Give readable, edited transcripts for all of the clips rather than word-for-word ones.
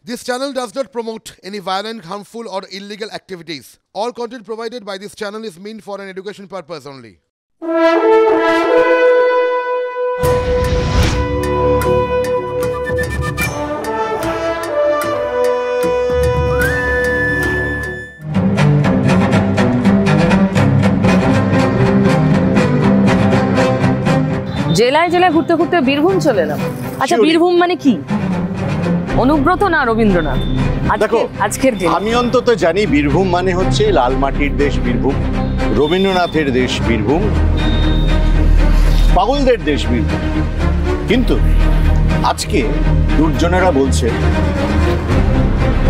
This channel does not promote any violent, harmful, or illegal activities. All content provided by this channel is meant for an education purpose only. জেলায় জেলায় ঘুরতে ঘুরতে বীরভূম চলে এলাম। আচ্ছা, বীরভূম মানে কি? অনুব্রত না রবীন্দ্রনাথ? দেখো, আজকের দিন আমি অন্তত জানি বীরভূম মানে হচ্ছে লাল মাটির দেশ বীরভূম, রবীন্দ্রনাথের দেশ বীরভূম, পাগলদের দেশ বীরভূম। কিন্তু আজকে দুর্জনেরা বলছে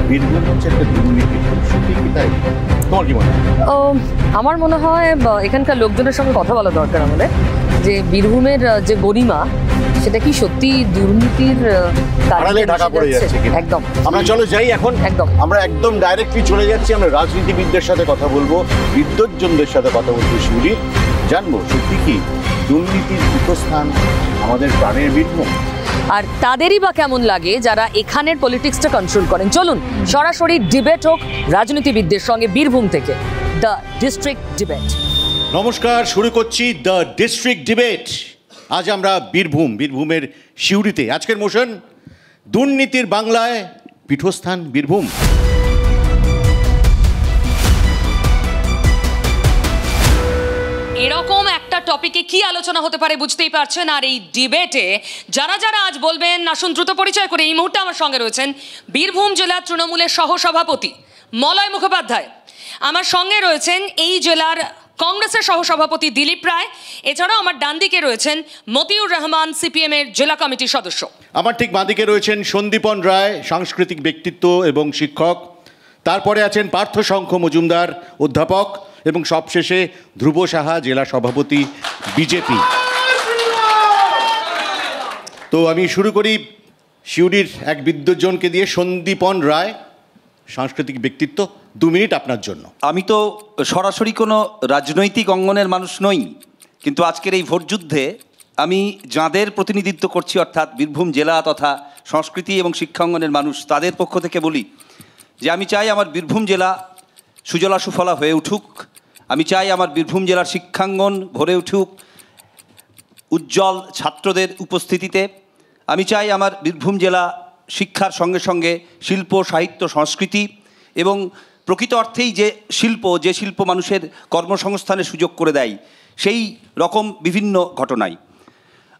বীরভূম হচ্ছে একটা দুর্নীতি। সত্যি কি তাই? তোমার কি মনে হয়? আমার মনে হয় এখানকার লোকজনের সঙ্গে কথা বলা দরকার আমাদের, যে বীরভূমের যে গরিমা সেটা কি সত্যি দুর্নীতির আড়ালে ঢাকা পড়ে যাচ্ছে? একদম। আমরা চলো যাই এখন। একদম আমরা একদম ডাইরেক্টলি চলে যাচ্ছি। আমরা রাজনীতিবিদদের সাথে কথা বলবো, বিদ্বজ্জনদের সাথে কথা বলবো, শিউরি জানবো সত্যি কি দুর্নীতির পীঠস্থান আমাদের প্রাণের বীরভূম, আর তাদেরই বা কেমন লাগে যারা এখানের পলিটিক্সটা কন্ট্রোল করেন। চলুন সরাসরি ডিবেট হোক রাজনীতিবিদদের সঙ্গে বীরভূম থেকে, দ্য ডিস্ট্রিক্ট ডিবেট। নমস্কার, শুরু করছি দ্য ডিস্ট্রিক্ট ডিবেট। আজ আমরা বীরভূমের শিউরিতে। আজকের মোশন দুর্নীতির বাংলায় পীঠস্থান বীরভূম। এরকম একটা টপিকে কি আলোচনা হতে পারে বুঝতেই পারছেন। আর এই ডিবেটে যারা যারা আজ বলবেন, আসুন দ্রুত পরিচয় করে। এই মুহূর্তে আমার সঙ্গে রয়েছেন বীরভূম জেলা তৃণমূলের সহসভাপতি মলয় মুখোপাধ্যায়, আমার সঙ্গে রয়েছেন এই জেলার কংগ্রেসের সহসভাপতি দিলীপ রায়, এছাড়াও আমার ডান দিকে রয়েছেন মতিউর রহমান, সিপিএম এর জেলা কমিটির সদস্য। আমার ঠিক বাঁদিকে রয়েছেন সন্দীপন রায়, সাংস্কৃতিক ব্যক্তিত্ব এবং শিক্ষক। তারপরে আছেন পার্থ শঙ্খ মজুমদার, অধ্যাপক, এবং সবশেষে ধ্রুব সাহা, জেলা সভাপতি বিজেপি। তো আমি শুরু করি শিউরির এক বিদ্বজ্জনকে দিয়ে। সন্দীপন রায়, সাংস্কৃতিক ব্যক্তিত্ব, 2 মিনিট আপনার জন্য। আমি তো সরাসরি কোনো রাজনৈতিক অঙ্গনের মানুষ নই, কিন্তু আজকের এই ভোট যুদ্ধে আমি যাদের প্রতিনিধিত্ব করছি, অর্থাৎ বীরভূম জেলা তথা সংস্কৃতি এবং শিক্ষাঙ্গনের মানুষ, তাদের পক্ষ থেকে বলি যে আমি চাই আমার বীরভূম জেলা সুজলা সুফলা হয়ে উঠুক। আমি চাই আমার বীরভূম জেলার শিক্ষাঙ্গন ভরে উঠুক উজ্জ্বল ছাত্রদের উপস্থিতিতে। আমি চাই আমার বীরভূম জেলা শিক্ষার সঙ্গে সঙ্গে শিল্প, সাহিত্য, সংস্কৃতি এবং প্রকৃত অর্থেই যে শিল্প মানুষের কর্মসংস্থানের সুযোগ করে দেয়, সেই রকম বিভিন্ন ঘটনায়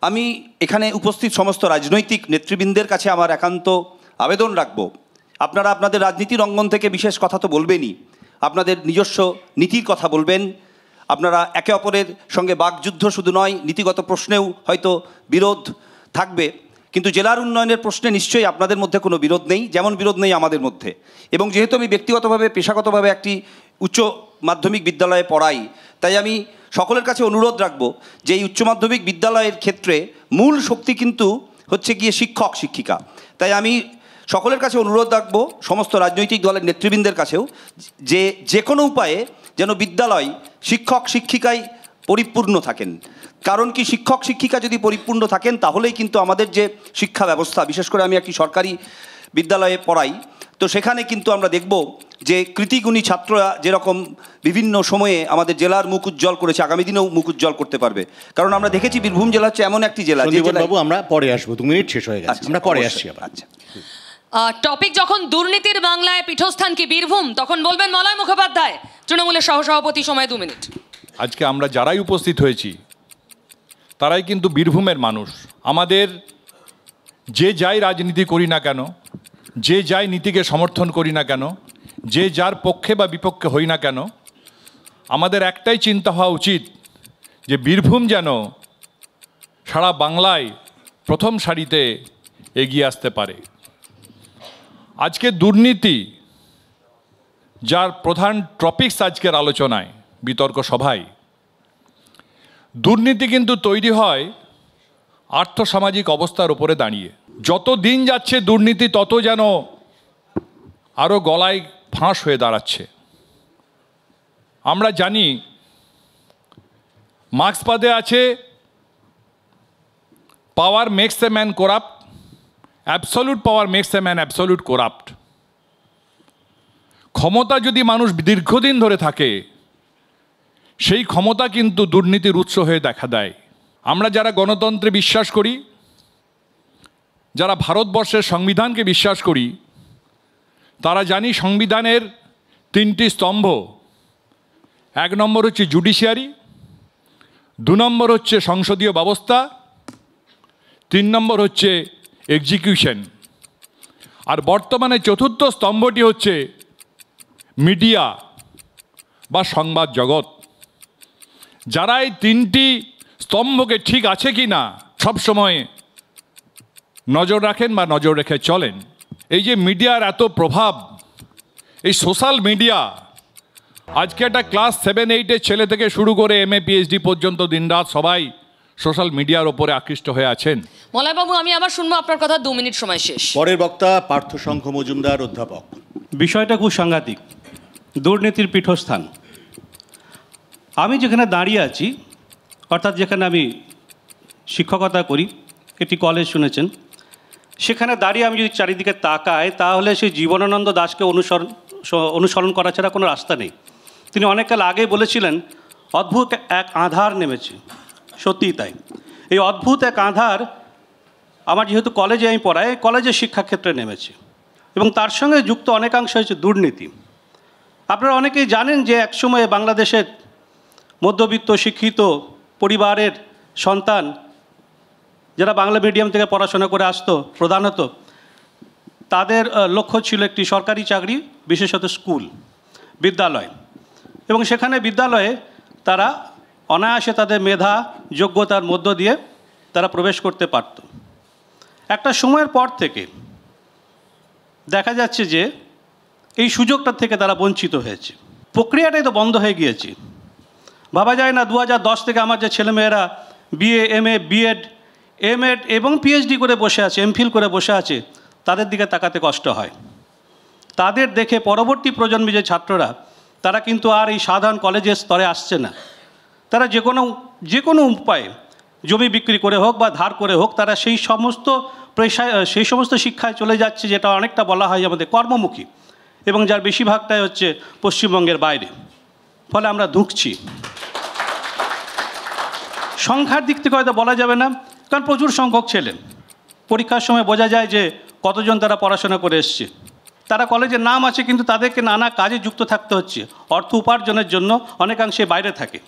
আমি এখানে উপস্থিত সমস্ত রাজনৈতিক নেতৃবৃন্দের কাছে আমার একান্ত আবেদন রাখব, আপনারা আপনাদের রাজনীতির অঙ্গন থেকে বিশেষ কথা তো বলবেনই, আপনাদের নিজস্ব নীতির কথা বলবেন। আপনারা একে অপরের সঙ্গে বাকযুদ্ধ শুধু নয়, নীতিগত প্রশ্নেও হয়তো বিরোধ থাকবে, কিন্তু জেলার উন্নয়নের প্রশ্নে নিশ্চয়ই আপনাদের মধ্যে কোনো বিরোধ নেই, যেমন বিরোধ নেই আমাদের মধ্যে। এবং যেহেতু আমি ব্যক্তিগতভাবে পেশাগতভাবে একটি উচ্চ মাধ্যমিক বিদ্যালয়ে পড়াই, তাই আমি সকলের কাছে অনুরোধ রাখব যে এই উচ্চ মাধ্যমিক বিদ্যালয়ের ক্ষেত্রে মূল শক্তি কিন্তু হচ্ছে গিয়ে শিক্ষক শিক্ষিকা। তাই আমি সকলের কাছে অনুরোধ রাখব, সমস্ত রাজনৈতিক দলের নেতৃবৃন্দের কাছেও, যে কোনো উপায়ে যেন বিদ্যালয় শিক্ষক শিক্ষিকায় পরিপূর্ণ থাকেন। কারণ কি, শিক্ষক শিক্ষিকা যদি পরিপূর্ণ থাকেন তাহলেই কিন্তু আমাদের যে শিক্ষা ব্যবস্থা, বিশেষ করে আমি একটি সরকারি বিদ্যালয়ে পড়াই, তো সেখানে কিন্তু আমরা দেখব যে কৃতিগুণী ছাত্ররা যেরকম বিভিন্ন সময়ে আমাদের জেলার মুখ উজ্জ্বল করেছে, আগামী দিনেও মুখ উজ্জ্বল করতে পারবে। কারণ আমরা দেখেছি বীরভূম জেলা হচ্ছে এমন একটি জেলা। বাবু, আমরা পরে আসবো, 2 মিনিট শেষ হয়ে গেছে, আমরা পরে আসছি আবার। আচ্ছা, টপিক যখন দুর্নীতির বাংলায় পীঠস্থান কি বীরভূম, তখন বলবেন মলয় মুখোপাধ্যায়, তৃণমূলের সহসভাপতি, সময় 2 মিনিট। আজকে আমরা যারাই উপস্থিত হয়েছি তারাই কিন্তু বীরভূমের মানুষ। আমাদের যে যাই রাজনীতি করি না কেন, যে যাই নীতিকে সমর্থন করি না কেন, যে যার পক্ষে বা বিপক্ষে হই না কেন, আমাদের একটাই চিন্তা হওয়া উচিত যে বীরভূম যেন সারা বাংলায় প্রথম সারিতে এগিয়ে আসতে পারে। আজকে দুর্নীতি যার প্রধান টপিকস আজকের আলোচনায়, বিতর্ক সভায়, দুর্নীতি কিন্তু তৈরি হয় আর্থসামাজিক অবস্থার উপরে দাঁড়িয়ে। যত দিন যাচ্ছে দুর্নীতি তত যেন আরও গলায় ফাঁস হয়ে দাঁড়াচ্ছে। আমরা জানি মার্ক্সবাদে আছে power makes a man corrupt absolute power makes a man absolute corrupt. ক্ষমতা যদি মানুষ দীর্ঘদিন ধরে থাকে, সেই ক্ষমতা কিন্তু দুর্নীতির উৎস হয়ে দেখা দেয়। আমরা যারা গণতন্ত্রে বিশ্বাস করি, যারা ভারতবর্ষের সংবিধানকে বিশ্বাস করি, তারা জানি সংবিধানের 3টি স্তম্ভ। 1 নম্বর হচ্ছে জুডিশিয়ারি, 2 নম্বর হচ্ছে সংসদীয় ব্যবস্থা, 3 নম্বর হচ্ছে এক্সিকিউশন, আর বর্তমানে 4র্থ স্তম্ভটি হচ্ছে মিডিয়া বা সংবাদ জগৎ। যারা এই 3টি স্তম্ভকে ঠিক আছে কি না সবসময় নজর রাখেন বা নজর রেখে চলেন। এই যে মিডিয়ার এত প্রভাব, এই সোশ্যাল মিডিয়া, আজকে একটা ক্লাস 7-8-এর ছেলে থেকে শুরু করে MA PhD পর্যন্ত দিনরাত সবাই সোশ্যাল মিডিয়ার ওপরে আকৃষ্ট হয়ে আছেন। মলয়বাবু, আমি আবার শুনবো আপনার কথা, 2 মিনিট সময় শেষ। পরের বক্তা পার্থশঙ্খ মজুমদার, অধ্যাপক। বিষয়টা খুব সাংঘাতিক, দুর্নীতির পীঠস্থান। আমি যেখানে দাঁড়িয়ে আছি, অর্থাৎ যেখানে আমি শিক্ষকতা করি, একটি কলেজ শুনেছেন, সেখানে দাঁড়িয়ে আমি যদি চারিদিকে তাকাই, তাহলে সেই জীবনানন্দ দাশকে অনুসরণ করা ছাড়া কোনো রাস্তা নেই। তিনি অনেককাল আগেই বলেছিলেন, অদ্ভুত এক আঁধার নেমেছে। সত্যিই তাই। এই অদ্ভুত এক আঁধার আমার যেহেতু কলেজে আমি পড়াই, কলেজের শিক্ষাক্ষেত্রে নেমেছে, এবং তার সঙ্গে যুক্ত অনেকাংশ হচ্ছে দুর্নীতি। আপনারা অনেকেই জানেন যে একসময়ে বাংলাদেশের মধ্যবিত্ত শিক্ষিত পরিবারের সন্তান যারা বাংলা মিডিয়াম থেকে পড়াশোনা করে আসতো, প্রধানত তাদের লক্ষ্য ছিল একটি সরকারি চাকরি, বিশেষত স্কুল, বিদ্যালয়, এবং সেখানে বিদ্যালয়ে তারা অনায়াসে তাদের মেধা যোগ্যতার মধ্য দিয়ে তারা প্রবেশ করতে পারত। একটা সময়ের পর থেকে দেখা যাচ্ছে যে এই সুযোগটা থেকে তারা বঞ্চিত হয়েছে। প্রক্রিয়াটাই তো বন্ধ হয়ে গিয়েছে। ভাবা যায় না 2010 থেকে আমার যে ছেলেমেয়েরা BA MA B.Ed M.Ed এবং PhD করে বসে আছে, MPhil করে বসে আছে, তাদের দিকে তাকাতে কষ্ট হয়। তাদের দেখে পরবর্তী প্রজন্মের যে ছাত্ররা, তারা কিন্তু আর এই সাধারণ কলেজের স্তরে আসছে না। তারা যে কোনো উপায়ে জমি বিক্রি করে হোক বা ধার করে হোক, তারা সেই সমস্ত শিক্ষায় চলে যাচ্ছে, যেটা অনেকটা বলা হয় আমাদের কর্মমুখী, এবং যার বেশিরভাগটাই হচ্ছে পশ্চিমবঙ্গের বাইরে। ফলে আমরা ধুঁকছি। সংখ্যার দিক থেকে হয়তো বলা যাবে না, কারণ প্রচুর সংখ্যক ছেলে, পরীক্ষার সময় বোঝা যায় যে কতজন তারা পড়াশোনা করে এসছে। তারা কলেজের নাম আছে, কিন্তু তাদেরকে নানা কাজে যুক্ত থাকতে হচ্ছে। অর্থ উপার্জনের জন্য অনেকাংশে বাইরে থাকে,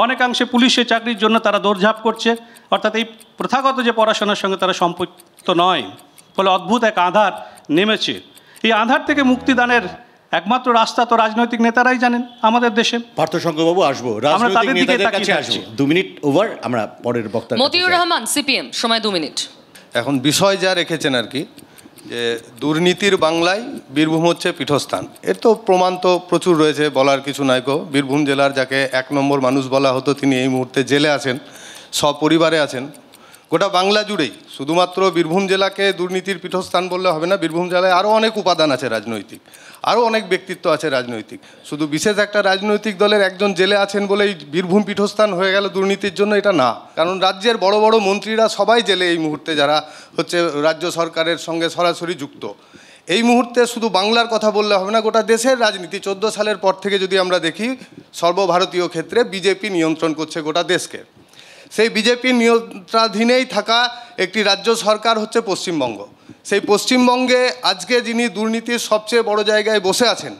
অনেকাংশে পুলিশের চাকরির জন্য তারা দৌড়ঝাঁপ করছে, অর্থাৎ এই প্রথাগত যে পড়াশোনার সঙ্গে তারা সম্পৃক্ত নয়। ফলে অদ্ভুত এক আঁধার নেমেছে। এই আঁধার থেকে মুক্তিদানের একমাত্র রাস্তা তো রাজনৈতিক নেতারাই জানেন আমাদের দেশে। পার্থশঙ্কবাবু, আসবো রাজনৈতিক নেতাদের কাছে আসবো। 2 মিনিট ওভার, আমরা পরের বক্তা। মতিউর রহমান, CPM, সময় 2 মিনিট। এখন বিষয় যা রেখেছেন আর কি, যে দুর্নীতির বাংলায় বীরভূম হচ্ছে পীঠস্থান, এর তো প্রমাণ তো প্রচুর রয়েছে, বলার কিছু নাই গো। বীরভূম জেলার যাকে 1 নম্বর মানুষ বলা হতো, তিনি এই মুহূর্তে জেলে আছেন, সপরিবারে আছেন। গোটা বাংলা জুড়েই শুধুমাত্র বীরভূম জেলাকে দুর্নীতির পীঠস্থান বললে হবে না। বীরভূম জেলায় আরও অনেক উপাদান আছে রাজনৈতিক, আরও অনেক ব্যক্তিত্ব আছে রাজনৈতিক। শুধু বিশেষ একটা রাজনৈতিক দলের একজন জেলে আছেন বলেই বীরভূম পীঠস্থান হয়ে গেল দুর্নীতির জন্য, এটা না। কারণ রাজ্যের বড় বড় মন্ত্রীরা সবাই জেলে এই মুহূর্তে, যারা হচ্ছে রাজ্য সরকারের সঙ্গে সরাসরি যুক্ত। এই মুহূর্তে শুধু বাংলার কথা বললে হবে না, গোটা দেশের রাজনীতি 14 সালের পর থেকে যদি আমরা দেখি, সর্বভারতীয় ক্ষেত্রে বিজেপি নিয়ন্ত্রণ করছে গোটা দেশকে। সেই বিজেপির নিয়ন্ত্রণাধীনেই থাকা একটি রাজ্য সরকার হচ্ছে পশ্চিমবঙ্গ। সেই পশ্চিমবঙ্গে আজকে যিনি দুর্নীতির সবচেয়ে বড় জায়গায় বসে আছেন,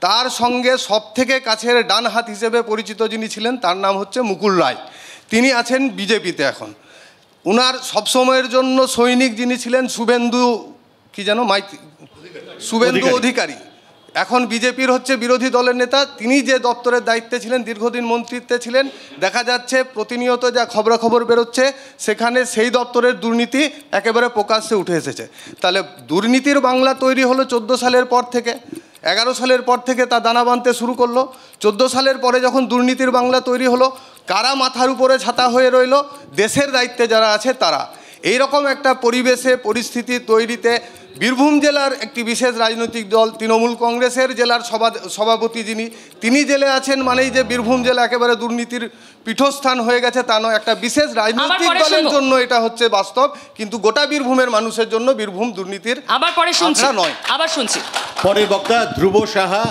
তার সঙ্গে সবথেকে কাছের ডান হাত হিসেবে পরিচিত যিনি ছিলেন, তার নাম হচ্ছে মুকুল রায়। তিনি আছেন বিজেপিতে এখন। উনার সবসময়ের জন্য সৈনিক যিনি ছিলেন শুভেন্দু শুভেন্দু অধিকারী, এখন বিজেপির হচ্ছে বিরোধী দলের নেতা। তিনি যে দপ্তরের দায়িত্বে ছিলেন, দীর্ঘদিন মন্ত্রিত্বে ছিলেন, দেখা যাচ্ছে প্রতিনিয়ত যা খবরাখবর বেরোচ্ছে, সেখানে সেই দপ্তরের দুর্নীতি একেবারে প্রকাশ্যে উঠে এসেছে। তাহলে দুর্নীতির বাংলা তৈরি হলো 14 সালের পর থেকে। 11 সালের পর থেকে তা দানা বাঁধতে শুরু করলো। 14 সালের পরে যখন দুর্নীতির বাংলা তৈরি হলো, কারা মাথার উপরে ছাতা হয়ে রইল? দেশের দায়িত্বে যারা আছে তারা। এইরকম একটা পরিবেশে পরিস্থিতি তৈরিতে বীরভূম জেলার একটি বিশেষ রাজনৈতিক দল তৃণমূল কংগ্রেসের জেলার সভাপতি তিনি জেলে আছেন মানেই যে বীরভূম জেলা একেবারে দুর্নীতির পীঠস্থান হয়ে গেছে তা নয়। একটা বিশেষ রাজনৈতিক দলের জন্য এটা হচ্ছে বাস্তব, কিন্তু গোটা বীরভূমের মানুষের জন্য বীরভূম দুর্নীতির আখড়া নয়। আবার শুনছি পরের বক্তা ধ্রুব সাহা,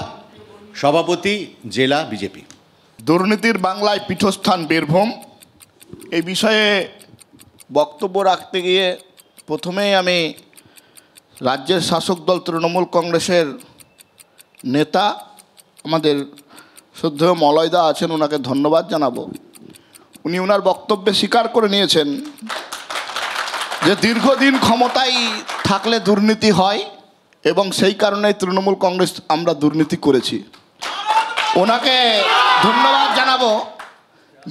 সভাপতি জেলা বিজেপি। দুর্নীতির বাংলায় পীঠস্থান বীরভূম, এই বিষয়ে বক্তব্য রাখতে গিয়ে প্রথমেই আমি রাজ্যের শাসক দল তৃণমূল কংগ্রেসের নেতা আমাদের শ্রদ্ধেয় মলয়দা আছেন, ওনাকে ধন্যবাদ জানাবো। উনি ওনার বক্তব্যে স্বীকার করে নিয়েছেন যে দীর্ঘদিন ক্ষমতায় থাকলে দুর্নীতি হয় এবং সেই কারণে তৃণমূল কংগ্রেস আমরা দুর্নীতি করেছি। ওনাকে ধন্যবাদ জানাবো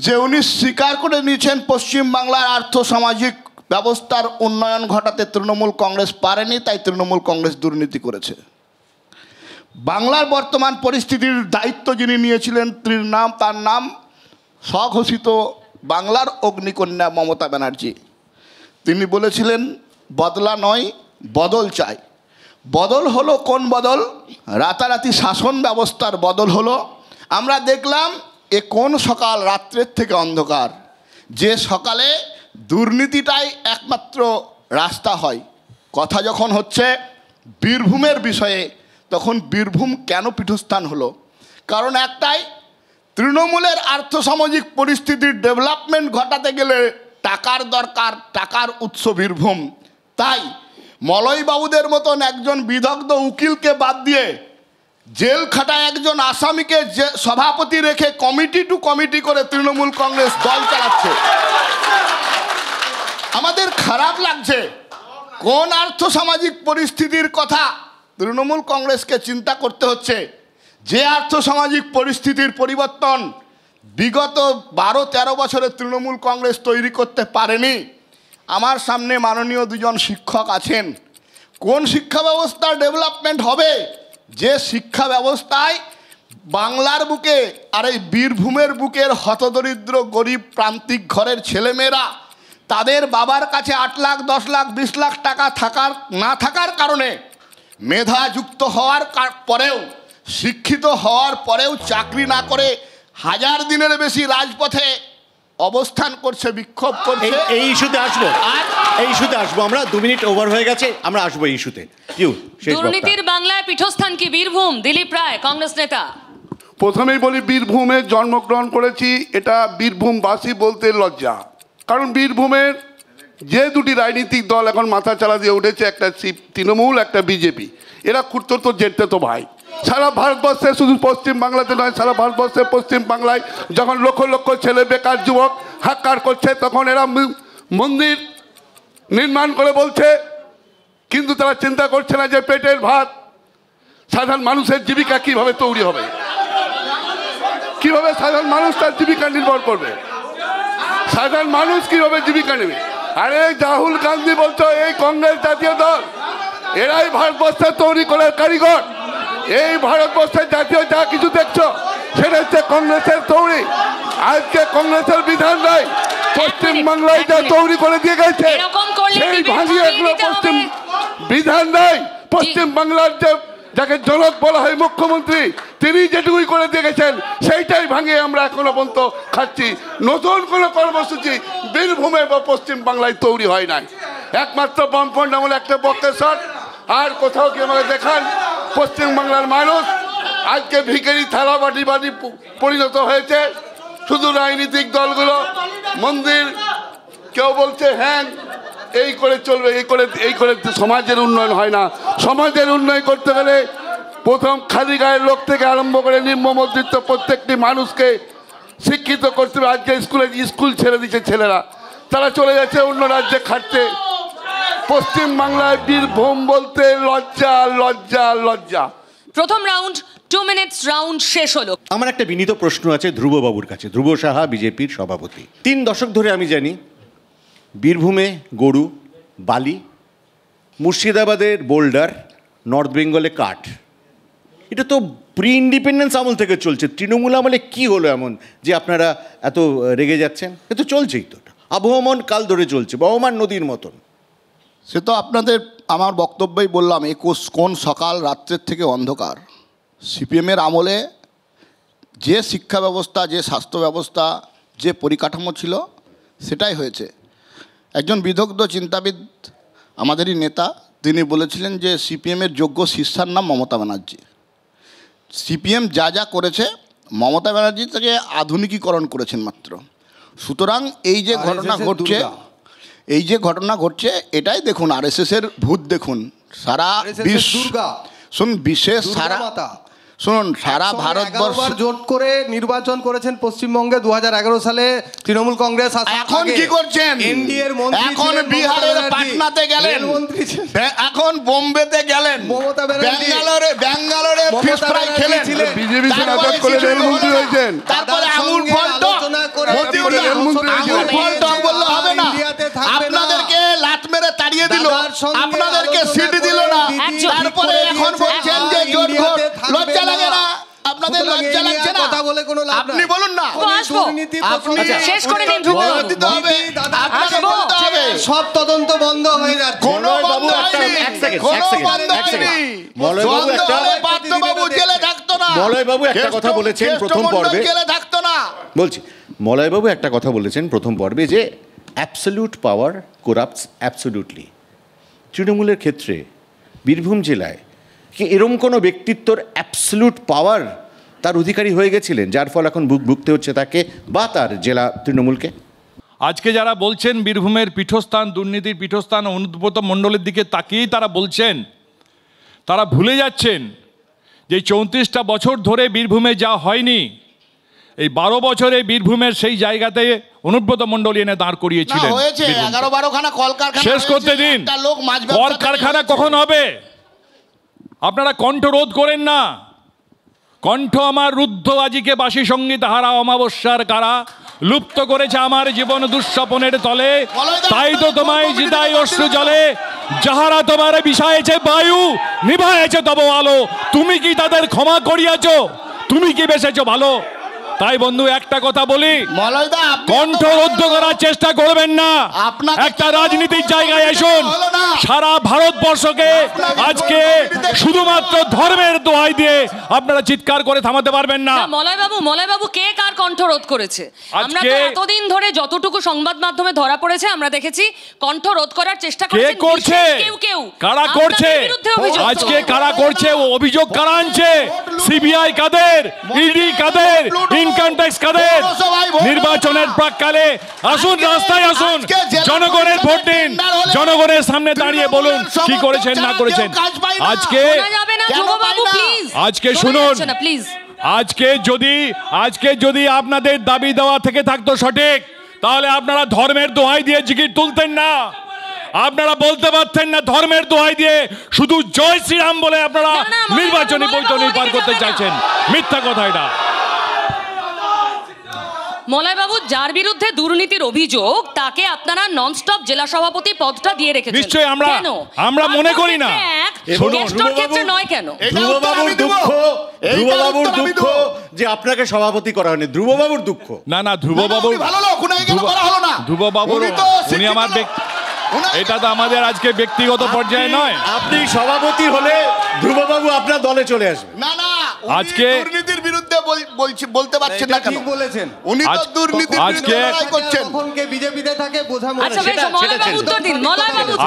যে উনি স্বীকার করে নিয়েছেন পশ্চিমবাংলার আর্থসামাজিক ব্যবস্থার উন্নয়ন ঘটাতে তৃণমূল কংগ্রেস পারেনি, তাই তৃণমূল কংগ্রেস দুর্নীতি করেছে। বাংলার বর্তমান পরিস্থিতির দায়িত্ব যিনি নিয়েছিলেন তার নাম স্বঘোষিত বাংলার অগ্নিকন্যা মমতা ব্যানার্জি। তিনি বলেছিলেন বদলা নয় বদল চাই। বদল হলো কোন বদল? রাতারাতি শাসন ব্যবস্থার বদল হলো। আমরা দেখলাম এ কোন সকাল রাত্রের থেকে অন্ধকার, যে সকালে দুর্নীতিটাই একমাত্র রাস্তা হয়। কথা যখন হচ্ছে বীরভূমের বিষয়ে, তখন বীরভূম কেন পীঠস্থান হলো? কারণ একটাই, তৃণমূলের আর্থসামাজিক পরিস্থিতির ডেভেলপমেন্ট ঘটাতে গেলে টাকার দরকার, টাকার উৎস বীরভূম। তাই মলয়বাবুদের মতন একজন বিদগ্ধ উকিলকে বাদ দিয়ে জেল খাটায় একজন আসামিকে যে সভাপতি রেখে কমিটি টু কমিটি করে তৃণমূল কংগ্রেস দল চালাচ্ছে। আমাদের খারাপ লাগছে। কোন আর্থসামাজিক পরিস্থিতির কথা তৃণমূল কংগ্রেসকে চিন্তা করতে হচ্ছে? যে আর্থসামাজিক পরিস্থিতির পরিবর্তন বিগত 12-13 বছরে তৃণমূল কংগ্রেস তৈরি করতে পারেনি। আমার সামনে মাননীয় দুজন শিক্ষক আছেন। কোন শিক্ষা ব্যবস্থার ডেভেলপমেন্ট হবে? যে শিক্ষা ব্যবস্থায় বাংলার বুকে আর এই বীরভূমের বুকের হতদরিদ্র গরিব প্রান্তিক ঘরের ছেলেমেয়েরা তাদের বাবার কাছে 8 লাখ 10 লাখ 20 লাখ টাকা না থাকার কারণে মেধাযুক্ত হওয়ার পরেও, শিক্ষিত হওয়ার পরেও চাকরি না করে 1000 দিনের বেশি রাজপথে অবস্থান করছে, বিক্ষোভ করছে। এই ইস্যুতে আসবো আমরা। 2 মিনিট ওভার হয়ে গেছে, আমরা আসবো এই ইস্যুতে। দুর্নীতির বাংলায় পীঠস্থান কি বীরভূম? দিলীপ রায়, কংগ্রেস নেতা। প্রথমেই বলি, বীরভূমে জন্মগ্রহণ করেছি, এটা বীরভূমবাসী বলতে লজ্জা। কারণ বীরভূমের যে দুটি রাজনৈতিক দল এখন মাথা চালা দিয়ে উঠেছে, একটা তৃণমূল, একটা বিজেপি, এরা খুঁড়তো যেতে তো ভাই। সারা ভারতবর্ষে, শুধু পশ্চিম বাংলাতে নয়, সারা ভারতবর্ষে পশ্চিম বাংলায় যখন লক্ষ লক্ষ ছেলে বেকার যুবক হাক্কার করছে, তখন এরা মন্দির নির্মাণ করে বলছে, কিন্তু তারা চিন্তা করছে না যে পেটের ভাত, সাধারণ মানুষের জীবিকা কিভাবে তৈরি হবে, কিভাবে সাধারণ মানুষ তার জীবিকা নির্ভর করবে, সাধারণ মানুষ কিভাবে জীবিকা নেবে। আরে রাহুল গান্ধী বলছো এই কংগ্রেস জাতীয় দল, এরাই ভারতবর্ষে তৈরি করার কারিগর। এই ভারতবর্ষের জাতীয় যা কিছু দেখছো সেটা হচ্ছে কংগ্রেসের তৈরি। আজকে কংগ্রেসের বিধান নাই, পশ্চিম বাংলায় যা তৈরি করে দিয়ে গেছে সেই ভাঙিয়ে এগুলো পশ্চিম বিধান নাই। পশ্চিম বাংলার যাকে জনক বলা হয় মুখ্যমন্ত্রী, তিনি যেটুকুই করে দিয়ে গেছেন সেইটাই ভাঙিয়ে আমরা এখনো পর্যন্ত খাচ্ছি। নতুন কোনো কর্মসূচি বীরভূমে বা পশ্চিম বাংলায় তৈরি হয় নাই। একমাত্র বামফ্রন্ট আমলে একটা বক্রেশ্বর, আর কোথাও কি আমাকে দেখান পশ্চিম বাংলার মানুষ আজকে ভিখারি থালা বাটি পরিণত হয়েছে। শুধু রাজনৈতিক দলগুলো মন্দির, কেউ বলছে হ্যাঁ এই করে চলবে, এই করে সমাজের উন্নয়ন হয় না। সমাজের উন্নয়ন করতে গেলে প্রথম খালি গায়ের লোক থেকে আরম্ভ করে নিম্ন মধ্যবিত্ত প্রত্যেকটি মানুষকে শিক্ষিত করতে হবে। আজকে স্কুল ছেড়ে দিচ্ছে ছেলেরা, তারা চলে যাচ্ছে অন্য রাজ্যে খাটতে। পশ্চিম বাংলায় বীরভূম বলতে লজ্জা, লজ্জা, লজ্জা। প্রথম রাউন্ড 2 মিনিটস রাউন্ড শেষ হলো। আমার একটা বিনীত প্রশ্ন আছে ধ্রুববাবুর কাছে। ধ্রুব সাহা বিজেপির সভাপতি। 3 দশক ধরে আমি জানি বীরভূমে গরু, বালি, মুর্শিদাবাদের বোল্ডার, নর্থ বেঙ্গলে কাঠ। এটা তো প্রি ইন্ডিপেন্ডেন্স আমল থেকে চলছে। তৃণমূল আমলে কি হলো এমন যে আপনারা এত রেগে যাচ্ছেন? এ তো চলছেই তো। আবহমান কাল ধরে চলছে, বহমান নদীর মতন। সে তো আপনাদের আমার বক্তব্যই বললাম, কোন সকাল রাত্রের থেকে অন্ধকার। সিপিএমের আমলে যে শিক্ষা ব্যবস্থা, যে স্বাস্থ্য ব্যবস্থা, যে পরিকাঠামো ছিল সেটাই হয়েছে। একজন বিদগ্ধ চিন্তাবিদ আমাদেরই নেতা, তিনি বলেছিলেন যে সিপিএমের যোগ্য শিষ্যার নাম মমতা ব্যানার্জি। সিপিএম যা যা করেছে মমতা ব্যানার্জি থেকে আধুনিকীকরণ করেছেন মাত্র। সুতরাং এই যে ঘটনা ঘটছে এটাই দেখুন, আরএসএসের ভূত দেখুন। সারা বিশ্বের শুনুন সারা ভারতবর্ষ জোট করে নির্বাচন করেছেন পশ্চিমবঙ্গে 2011 সালে তৃণমূল কংগ্রেস। এখন কি করছেন? এনডিএর মন্ত্রী, এখন বিহারের পাটনাতে গেলেন, এখন বোম্বেতে গেলেন, মমতা ব্যানার্জি ব্যাঙ্গালোরে ফিশ ফ্রাই খেলেন, বিজেপি সেনাপতি করে রেলমন্ত্রী হয়েছেন, তারপরে আঙুর ফল টক বললে হবে না। আপনাদেরকে লাত মেরে তাড়িয়ে দিল, আপনাদেরকে সিট দিল না, তারপরে এখন বলছেন যে জোট ঘোট। লজ্জা লাগে না আপনাদের? লজ্জা লাগছে না? কথা বলে কোনো লাভ আপনি বলুন না, আপনি শেষ করে দিন। দিতে হবে, আপনাকে বলতে হবে। সব তদন্ত বন্ধ হয়ে যাচ্ছে। কোনো বন্ধ হয়নি, কোনো বন্ধ হয়নি। পার্থবাবু জেলে থাকতো না, মলয়বাবু একটা কথা বলেছেন প্রথম পর্বে, জেলে থাকতো না। বলছি মলয়বাবু একটা কথা বলেছেন প্রথম পর্বে যে অ্যাবসলিউট পাওয়ার করাপ্টস অ্যাবসলিউটলি। তৃণমূলের ক্ষেত্রে বীরভূম জেলায় কি এরম কোনো ব্যক্তিত্বর অ্যাবসলিউট পাওয়ার তার অধিকারী হয়ে গেছিলেন, যার ফল এখন ভুগতে হচ্ছে তাকে বা তার জেলা তৃণমূলকে? আজকে যারা বলছেন বীরভূমের পীঠস্থান, দুর্নীতির পীঠস্থান, অনুব্রত মণ্ডলের দিকে তাকিয়েই তারা বলছেন, তারা ভুলে যাচ্ছেন যে 34টা বছর ধরে বীরভূমে যা হয়নি, এই 12 বছরে বীরভূমের সেই জায়গাতে অনুব্রত মণ্ডল এনে দাঁড় করিয়েছিলেন। 11-12 খানা কলকারখানা শেষ করতে দিন। কলকারখানা কখন হবে? আপনারা কণ্ঠ রোধ করেন না। কণ্ঠ আমার রুদ্ধ আজিকে বাসি সঙ্গীত হারা অমাবস্যার কারা লুপ্ত করেছে আমার জীবন দুঃস্বপনের তলে। তাই তো তোমায় জিদাই অশ্রু জলে, যাহারা তোমার বিষায়েছে বায়ু নিভায়েছে তব আলো। তুমি কি তাদের ক্ষমা করিয়াছ? তুমি কি বেসেছো ভালো? তাই বন্ধু একটা কথা বলি, কণ্ঠ রুদ্ধ করার চেষ্টা করবেন না। একটা রাজনীতির জায়গায় এসুন। সারা ভারতবর্ষকে আজকে শুধুমাত্র ধর্মের দোহাই দিয়ে আপনারা চিৎকার করে থামাতে পারবেন না। মলয়বাবু কে কার কণ্ঠ রোধ করেছে? আমরা তো এতদিন ধরে যতটুকু সংবাদ মাধ্যমে ধরা পড়েছে আমরা দেখেছি কণ্ঠ রোধ করার চেষ্টা কে করছে, কারা করছে, আজকে কারা করছে, অভিযোগ কারা আনছে? সিবিআই কাদের, ইডি কাদের, ইনকাম ট্যাক্স কাদের? নির্বাচনের প্রাককালে আসুন, রাস্তায় আসুন, জনগণের ভোট দিন, জনগণের সামনে দাঁড়িয়ে বলুন কি করেছেন না করেছেন। আজকে শুনুন, আজকে যদি আপনাদের দাবি দেওয়া থেকে থাকতো সঠিক, তাহলে আপনারা ধর্মের দোহাই দিয়ে জিকির তুলতেন না। আপনারা বলতে পারতেন না ধর্মের দোহাই দিয়ে শুধু জয় শ্রীরাম বলে আপনারা নির্বাচনী বৈতরণী পার করতে চাইছেন। মিথ্যা কথা এটা। মলয়বাবু, যার বিরুদ্ধে দুর্নীতির অভিযোগ তাকে আপনারা ননস্টপ জেলা সভাপতি পদটা দিয়ে রেখেছেন। নিশ্চয়ই আমরা মনে করি না। ক্ষেত্রে নয় কেন? ধ্রুববাবুর দুঃখ যে আপনাকে সভাপতি করা হয়নি, ধ্রুববাবুর দুঃখ। না, ধ্রুববাবুর উনি আমার এটা তো আমাদের আজকে ব্যক্তিগত পর্যায়ে নয়। আপনি সভাপতি হলে ধ্রুববাবু আপনার দলে চলে আসবে। না, আজকে দুর্নীতির বিরুদ্ধে বলতে পারছেন না কেন? বলেছেন উনি তো দুর্নীতির বিরুদ্ধে লড়াই করছেন। তখনকে বিজেপিতে থাকে বোঝা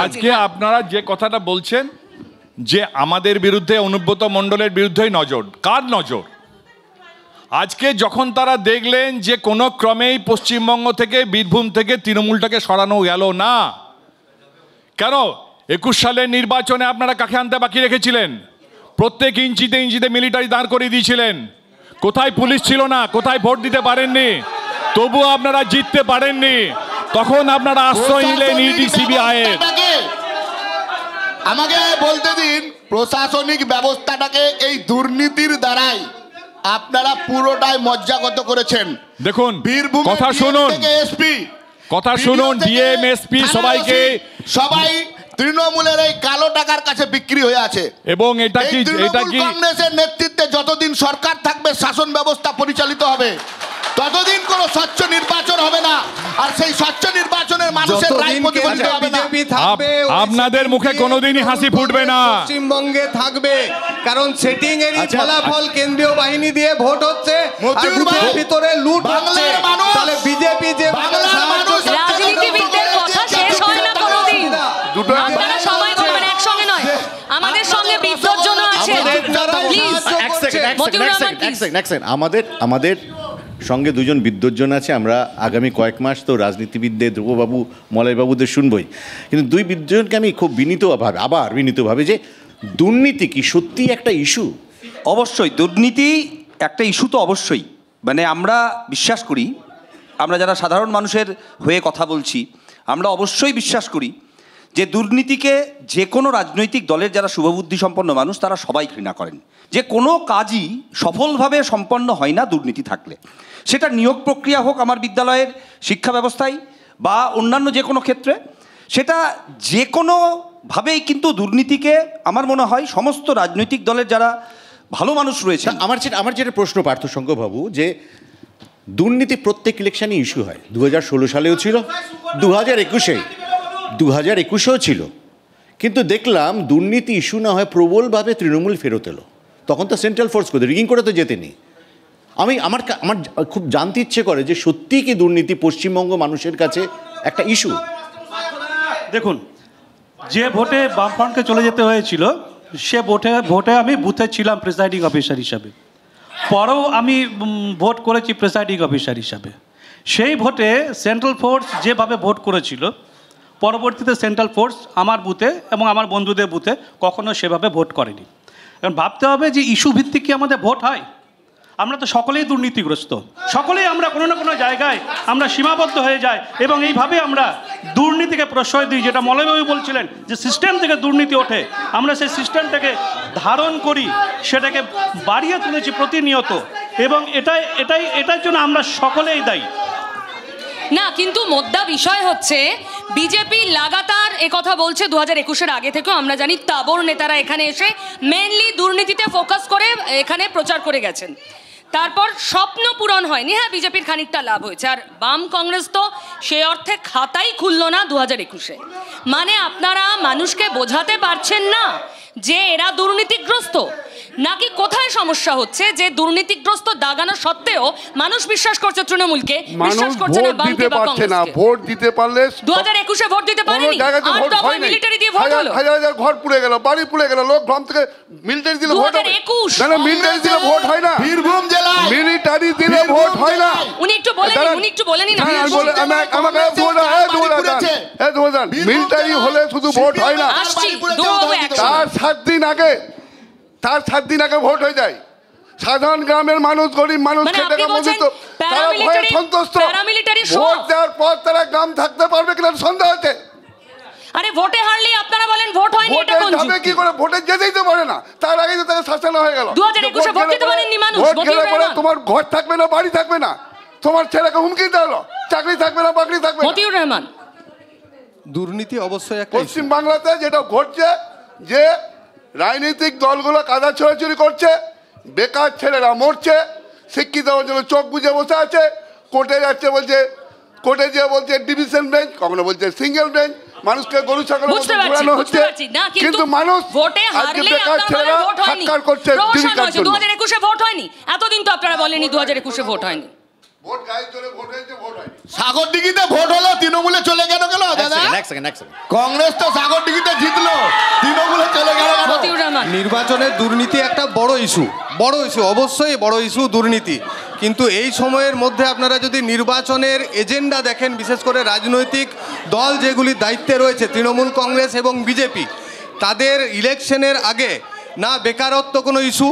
আজকে আপনারা যে কথাটা বলছেন যে আমাদের বিরুদ্ধে, অনুব্রত মণ্ডলের বিরুদ্ধেই নজর, কার নজর? আজকে যখন তারা দেখলেন যে কোনো ক্রমেই পশ্চিমবঙ্গ থেকে, বীরভূম থেকে তৃণমূলটাকে সরানো গেল না, কেন 21 সালের নির্বাচনে আপনারা কাকে আনতে বাকি রেখেছিলেন? প্রত্যেক ইঞ্চিতে ইঞ্চিতে মিলিটারি দাঁড় করিয়ে দিয়েছিলেন। কোথায় পুলিশ ছিল না? কোথায় ভোট দিতে পারেননি? তবুও আপনারা জিততে পারেননি। তখন আপনারা আশ্রয় নিলেন ইডি সিবিআই এর। আমাকে বলতে দিন, প্রশাসনিক ব্যবস্থাটাকে এই দুর্নীতির দ্বারাই আপনারা পুরোটাই মজ্জাগত করেছেন। দেখুন, বীরভূম কথা শুনুন, কথা শুনুন, ডিএম এসপি সবাই তৃণমূলের এই কালো টাকার কাছে বিক্রি হয়ে আছে। এবং এটা কি কংগ্রেসের নেতৃত্বে যতদিন সরকার থাকবে, শাসন ব্যবস্থা পরিচালিত হবে, ততদিন কোনো স্বচ্ছ নির্বাচন হবে না। আর সেই স্বচ্ছ নির্বাচনের মানুষের রায় প্রতিফলিত হবে না। আপনাদের মুখে কোনোদিনই হাসি ফুটবে না। পশ্চিমবঙ্গে থাকবে, কারণ সেটিং এরই ফলাফল কেন্দ্রীয় বাহিনী দিয়ে ভোট হচ্ছে আর বুথের ভিতরে লুট হচ্ছে। তাহলে বিজেপি যে রাজনীতিবিদদের কথা শেষ হয় না কোনোদিন, আপনারা সবাই বলবেন একসঙ্গে নয়। আমাদের সঙ্গে বিদ্যুৎজন আছে, আমাদের সঙ্গে দুজন বিদ্যুৎজন আছে। আমরা আগামী কয়েক মাস তো রাজনীতিবিদদের, ধ্রুববাবু, মলয়বাবুদের শুনবই, কিন্তু দুই বিদ্যুৎজনকে আমি খুব বিনীতভাবে যে দুর্নীতি কি সত্যি একটা ইস্যু? অবশ্যই দুর্নীতি একটা ইস্যু তো অবশ্যই। মানে আমরা বিশ্বাস করি, আমরা যারা সাধারণ মানুষের হয়ে কথা বলছি, আমরা অবশ্যই বিশ্বাস করি যে দুর্নীতিকে যে কোনো রাজনৈতিক দলের যারা শুভবুদ্ধি সম্পন্ন মানুষ তারা সবাই ঘৃণা করেন। যে কোনো কাজই সফলভাবে সম্পন্ন হয় না দুর্নীতি থাকলে, সেটা নিয়োগ প্রক্রিয়া হোক আমার বিদ্যালয়ের শিক্ষা ব্যবস্থায় বা অন্যান্য যে কোনো ক্ষেত্রে, সেটা যে কোনোভাবেই কিন্তু দুর্নীতিকে আমার মনে হয় সমস্ত রাজনৈতিক দলের যারা ভালো মানুষ রয়েছে। আমার যেটা প্রশ্ন পার্থশঙ্করবাবু, যে দুর্নীতি প্রত্যেক ইলেকশনে ইস্যু হয়, 2016 সালেও ছিল, 2021-এও ছিল, কিন্তু দেখলাম দুর্নীতি ইস্যু না হয় প্রবলভাবে তৃণমূল ফেরত এলো। তখন তো সেন্ট্রাল ফোর্স করে রিগিং করে তো যেতেনি। আমার খুব জানতে ইচ্ছে করে যে সত্যি কি দুর্নীতি পশ্চিমবঙ্গ মানুষের কাছে একটা ইস্যু? দেখুন, যে ভোটে বামফ্রন্টকে চলে যেতে হয়েছিল সে ভোটে আমি বুথে ছিলাম প্রিসাইডিং অফিসার হিসাবে, পরেও আমি ভোট করেছি প্রিসাইডিং অফিসার হিসাবে। সেই ভোটে সেন্ট্রাল ফোর্স যেভাবে ভোট করেছিল, পরবর্তীতে সেন্ট্রাল ফোর্স আমার বুথে এবং আমার বন্ধুদের বুথে কখনো সেভাবে ভোট করেনি। কারণ ভাবতে হবে যে ইস্যু ভিত্তিক কি আমাদের ভোট হয়? আমরা তো সকলেই দুর্নীতিগ্রস্ত, সকলেই আমরা কোনো না কোনো জায়গায় আমরা সীমাবদ্ধ হয়ে যাই এবং এইভাবে আমরা দুর্নীতিকে প্রশ্রয় দিই। যেটা মলয়বাবু বলছিলেন যে সিস্টেম থেকে দুর্নীতি ওঠে, আমরা সেই সিস্টেমটাকে ধারণ করি, সেটাকে বাড়িয়ে তুলেছি প্রতিনিয়ত, এবং এটার জন্য আমরা সকলেই দায়ী। না, কিন্তু মোদ্দা বিষয় হচ্ছে বিজেপি লাগাতার কথা বলছে 2021-এর আগে থেকেও। আমরা জানি তাবড় নেতারা এখানে এসে মেনলি দুর্নীতিতে ফোকাস করে এখানে প্রচার করে গেছেন। তারপর স্বপ্ন পূরণ হয়নি। হ্যাঁ, বিজেপির খানিকটা লাভ হয়েছে, আর বাম কংগ্রেস তো সে অর্থে খাতাই খুললো না 2021-এ। মানে আপনারা মানুষকে বোঝাতে পারছেন না যে এরা দুর্নীতিগ্রস্ত, নাকি কোথায় সমস্যা হচ্ছে যে দুর্নীতিগ্রস্ত দাগানো সত্ত্বেও মানুষ বিশ্বাস করছে তৃণমূলকে, বিশ্বাস করছে না বামকে বা কংগ্রেসকে। ভোট দিতে পারলে 2021-এ ভোট দিতে পারেনি, আর তখন মিলিটারি দিয়ে ভোট হলো, হাজার হাজার ঘর পুড়ে গেল, বাড়ি পুড়ে গেল, লোক ভ্রম থেকে মিলিটারি দিলে ভোট হবে না? মিলিটারি দিলে ভোট হয় না, বীরভূম জেলায় মিলিটারি দিলে ভোট হয় না। উনি একটু বলেনি না, মিলিটারি হলে শুধু ভোট হয় না, তার 7 দিন আগে ভোট হয়ে যায়। সাধারণ গ্রামের মানুষ, গরিব মানুষ, খেটে খাওয়া মজুত, তারা ভয়ে সন্তুষ্ট। ভোট দেওয়ার পর তারা গ্রাম থাকতে পারবে কিনা সন্দেহ আছে। আরে ভোটে হারলে আপনারা বলেন ভোট হয়নি, এটা কোন যুক্তি? কি করে ভোটে যেতেই তো পারে না, তার আগেই তো তাকে শাসন হয়ে গেল। 2021-এ ভোট দিতে পারেননি মানুষ, ভোট গেলে পরে তোমার ঘর থাকবে না, বাড়ি থাকবে না, তোমার ছেলেকে হুমকি দেওয়া হলো, চাকরি থাকবে না, বাকরি থাকবে না। মতিউর রহমান, দুর্নীতি অবশ্যই একটা পশ্চিম বাংলাতে যেটা ঘটছে, যে রাজনৈতিক দলগুলো কাদা ছোড়াছুড়ি করছে, বেকার ছেলেরা মরছে, শিক্ষিত হওয়ার জন্য চোখ বুঝে বসে আছে, কোর্টে যাচ্ছে, বলছে কোর্টে যেয়ে বলছে ডিভিশন বেঞ্চ, কখনো বলছে সিঙ্গেল বেঞ্চ, মানুষকে গরু ছাগল ঘোরানো হচ্ছে, কিন্তু মানুষ আজকে বেকার ছেলেরা হাক্কার করছে। 2021-এ ভোট হয়নি, এতদিন তো আপনারা বলেনি 2021-এ ভোট হয়নি। সাগরদিঘিতে ভোট হলো, তৃণমূলে চলে গেল দাদা। কংগ্রেস তো সাগরদিঘিতে জিতলো, তৃণমূলে চলে গেল। নির্বাচনের দুর্নীতি একটা বড় ইস্যু, অবশ্যই বড় ইস্যু দুর্নীতি। কিন্তু এই সময়ের মধ্যে আপনারা যদি নির্বাচনের এজেন্ডা দেখেন, বিশেষ করে রাজনৈতিক দল যেগুলি দায়িত্বে রয়েছে, তৃণমূল কংগ্রেস এবং বিজেপি, তাদের ইলেকশনের আগে না বেকারত্ব কোনো ইস্যু,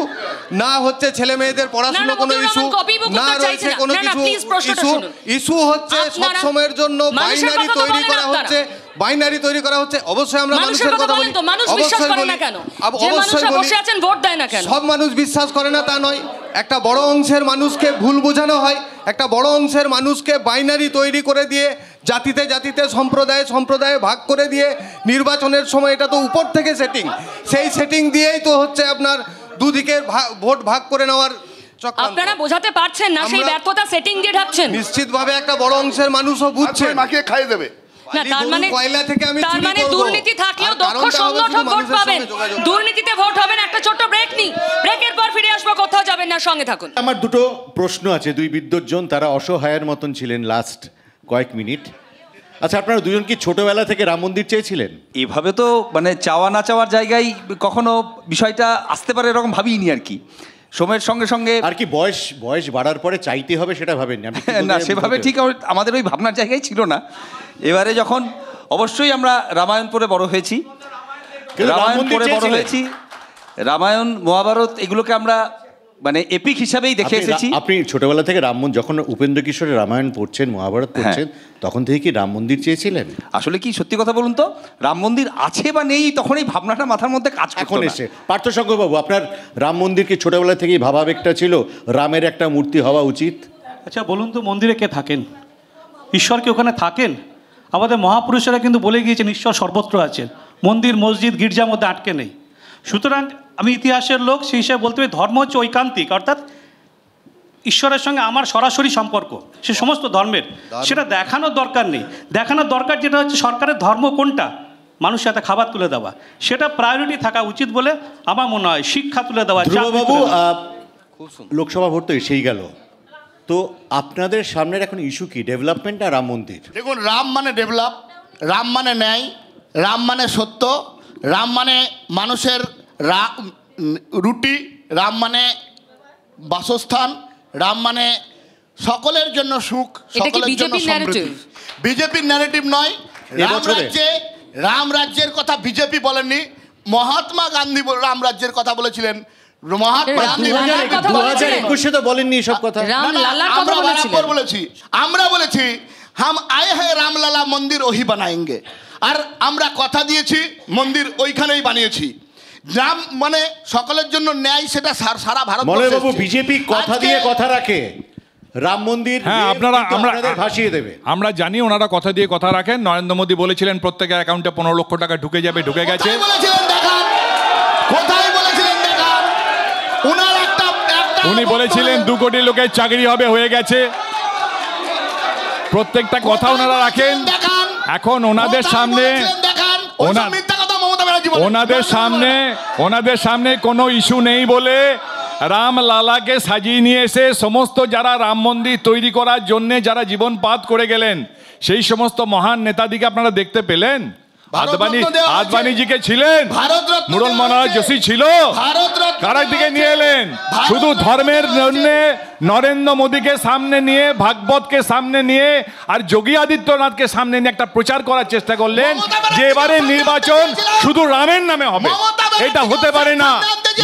না হচ্ছে ছেলে মেয়েদের পড়াশোনা কোনো ইস্যু, না রয়েছে কোনো কিছু ইস্যু হচ্ছে সব সময়ের জন্য বাইনারি তৈরি করা হচ্ছে, অবশ্যই আমরা মানুষের কথা বলি, সব মানুষ বিশ্বাস করে না তা নয়, একটা বড় অংশের মানুষকে ভুল বোঝানো হয়, একটা বড় অংশের মানুষকে বাইনারি তৈরি করে দিয়ে জাতিতে জাতিতে সম্প্রদায়ে ভাগ করে দিয়ে নির্বাচনের সময় এটা তো উপর থেকে সেটিং, সেই সেটিং দিয়েই তো হচ্ছে আপনার দুদিকের ভোট ভাগ করে নেওয়ার চক্রান্ত। আপনারা বোঝাতে পারছেন না, সেই আমরা- ব্যর্থতা সেটিং দিয়ে ঢাকছেন। নিশ্চিতভাবে একটা বড় অংশের মানুষও বুঝছে মাখিয়ে খাইয়ে দেবে। না, তার মানে কয়লা থেকে আমি তার চুরি মানে করবো। দুর্নীতি থাকলেও আর দক্ষ কারণটা হবে সংগঠক শুধু ভোট মানুষের পাবেন, সঙ্গে যোগাযোগ। দুর্নীতিতে ভোট হবে না। একটা ছোট্ট ব্রেক নি, ব্রেকের পর ফিরে আসবো, কোথাও যাবেন না, সঙ্গে থাকুন। আমার দুটো প্রশ্ন আছে, দুই বিদ্বজ্জন, তারা অসহায়ের মতন ছিলেন লাস্ট কয়েক মিনিট। আচ্ছা, আপনারা দুজন কি ছোটবেলা থেকে রাম মন্দির চেয়েছিলেন? এভাবে তো মানে চাওয়া না চাওয়ার জায়গায় কখনো বিষয়টা আসতে পারে এরকম ভাবিনি আর কি। সময়ের সঙ্গে সঙ্গে আর কি বয়স বাড়ার পরে চাইতে হবে সেটা ভাবেননি? আমি কি না, বোধহয় সেভাবে বলতে- ঠিক আমাদের ওই ভাবনার জায়গায় ছিল না। এবারে যখন অবশ্যই আমরা রামায়ণ পড়ে বড় হয়েছি, কিন্তু রাম রামায়ণ মন্দির পড়ে বড় চেয়েছিলেন? হয়েছি, রামায়ণ মহাভারত এগুলোকে আমরা মানে এপিক হিসাবেই দেখে এসেছি। আপনি ছোটবেলা থেকে যখন উপেন্দ্র কিশোরের রামায়ণ পড়ছেন, মহাভারত পড়ছেন, তখন থেকে কি রাম মন্দির চেয়েছিলেন? আসলে কি সত্যি কথা বলুন তো, রাম মন্দির আছে বা নেই তখন এই ভাবনাটা মাথার মধ্যে কাজ এখন করতো না। এসে পার্থশঙ্করবাবু, আপনার রাম মন্দির কি ছোটবেলা থেকেই ভাবাবেগটা ছিল রামের একটা মূর্তি হওয়া উচিত? আচ্ছা বলুন তো, মন্দিরে কে থাকেন? ঈশ্বর কি ওখানে থাকেন? আমাদের মহাপুরুষেরা কিন্তু বলে গিয়েছেন ঈশ্বর সর্বত্র আছেন, মন্দির মসজিদ গির্জার মধ্যে আটকে নেই। সুতরাং আমি ইতিহাসের লোক, সেই হিসাবে বলতে হবে ধর্ম হচ্ছে ঐকান্তিক, অর্থাৎ ঈশ্বরের সঙ্গে আমার সরাসরি সম্পর্ক, সে সমস্ত ধর্মের। সেটা দেখানোর দরকার নেই, দেখানোর দরকার যেটা হচ্ছে সরকারের ধর্ম কোনটা, মানুষের হাতে খাবার তুলে দেওয়া, সেটা প্রায়োরিটি থাকা উচিত বলে আমার মনে হয়। শিক্ষা তুলে দেওয়া, চাকরি ধ্রুববাবু, তুলে দেওয়া। লোকসভা ভোট তো এসেই গেল, তো আপনাদের সামনের এখন ইস্যু কি, ডেভেলপমেন্ট আর রাম মন্দির? দেখুন, রাম মানে ডেভেলপ, রাম মানে ন্যায়, রাম মানে সত্য, রাম মানে মানুষের রুটি, রাম মানে বাসস্থান, রাম মানে সকলের জন্য সুখ, এটা কি সকলের জন্য বিজেপির সমৃদ্ধি। narrative? বিজেপির ন্যারেটিভ নয়। রাম রাজ্যের কথা বিজেপি বলেননি, মহাত্মা গান্ধী রাম রাজ্যের কথা বলেছিলেন। মহাত্মা গান্ধী 2021 তো বলেননি এসব কথা। রাম না, না, লালার কথা আমরা বলেছিলেন। বরাবর বলেছি, আমরা বলেছি হাম আয়ে হ্যাঁ রামলালা মন্দির ওহি বানায়েঙ্গে, আর আমরা কথা দিয়েছি মন্দির ওইখানেই বানিয়েছি। রাম মানে সকলের জন্য ন্যায়, সেটা সারা ভারত। মলয়বাবু, বিজেপি কথা দিয়ে কথা রাখে, রাম মন্দির হ্যাঁ, আপনাদের ভাসিয়ে দেবে। আমরা জানি ওনারা কথা দিয়ে কথা রাখেন। নরেন্দ্র মোদী বলেছিলেন প্রত্যেকের অ্যাকাউন্টে 15 লক্ষ টাকা ঢুকে যাবে, ঢুকে গেছে। কোথায় বলেছিলেন দেখান? উনার একটা উনি বলেছিলেন 2 কোটি লোকের চাকরি হবে, হয়ে গেছে। প্রত্যেকটা কথা ওনারা রাখেন। এখন ওনাদের সামনে ওনাদের সামনে কোনো ইস্যু নেই বলে রাম লালাকে সাজিয়ে নিয়ে এসে সমস্ত যারা রাম মন্দির তৈরি করার জন্যে যারা জীবনপাত করে গেলেন, সেই সমস্ত মহান নেতাদিকে আপনারা দেখতে পেলেন? আদবানিজিকে ছিলেন, মুরল মনোহর যোশী ছিল, কারার দিকে নিয়ে এলেন? শুধু ধর্মের জন্য নরেন্দ্র মোদীকে সামনে নিয়ে, ভাগবতকে সামনে নিয়ে আর যোগী আদিত্যনাথকে সামনে নিয়ে একটা প্রচার করার চেষ্টা করলেন যে এবারে নির্বাচন শুধু রামের নামে হবে। এটা হতে পারে না।